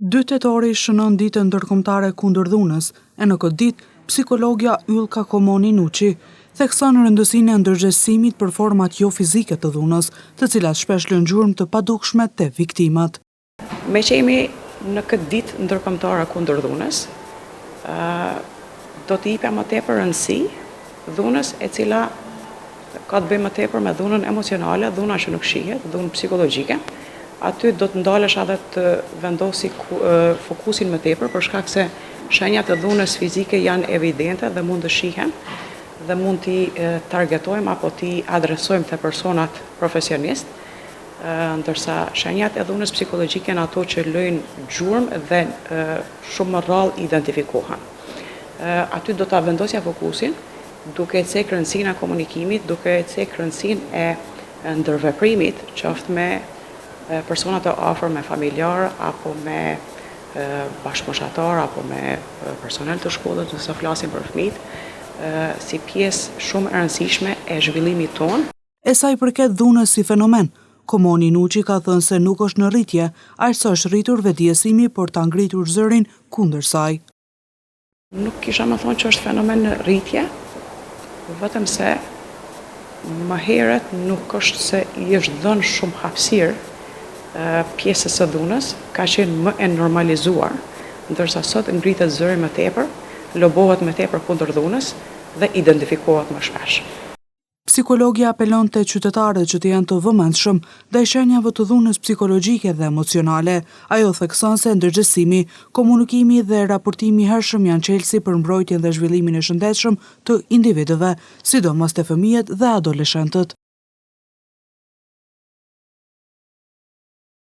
2 tetori shënon ditën ndërkombëtare kundër dhunës, e në këtë ditë psikologja Ylka Komoni Nuçi thekson rëndësinë e ndërgjegjësimit për format jo fizike të dhunës, të cilat shpesh lënë gjurmë të padukshme te viktimat. Me që jemi në këtë ditë ndërkombëtare kundër dhunës, do të jepja më tepër rëndësi dhunës e cila ka të bëjë më tepër me dhunën emocionale, dhuna që nuk shihet, dhunë psikologjike. Aty do të ndalesh edhe të vendosi fokusin më tepër për shkak se shenjat e dhunës fizike janë evidente dhe mund të shihen dhe mund t'i targetojmë apo t'i adresojmë te personat profesionist, ndërsa shenjat e dhunës psikologjike janë ato që lëjnë gjurmë dhe shumë më rrallë identifikohen. Aty do ta vendosja fokusin duke e cek rëndësinë e komunikimit, duke e cek rëndësinë e ndërveprimit, qoftë me personat e afër, me familjar, apo me bashkëmoshatar, apo me personel të shkollës, nëse flasim për fëmijët, si pjesë shumë e rëndësishme e zhvillimit tonë. E sa i përket dhunës si fenomen, Komoni Nuçi ka thënë se nuk është në rritje, aq sa është rritur vetëdijësimi për ta ngritur zërin kundër saj. Nuk kisha më thonë që është fenomen në rritje, vetëm se më herët nuk është se i është dhënë shumë hapësirë pjesës së dhunës, ka qenë më e normalizuar, ndërsa sot ngritet zëri më tepër, lobohet më tepër kundër dhunës dhe identifikohet më shpesh. Psikologja apelon te qytetarët që të janë të vëmendshëm ndaj shenjave të dhunës psikologjike dhe emocionale. Ajo thekson se ndërgjegjësimi, komunikimi dhe raportimi i hershëm janë çelësi për mbrojtjen dhe zhvillimin e shëndetshëm të individëve, sidomos te fëmijët dhe adoleshentët.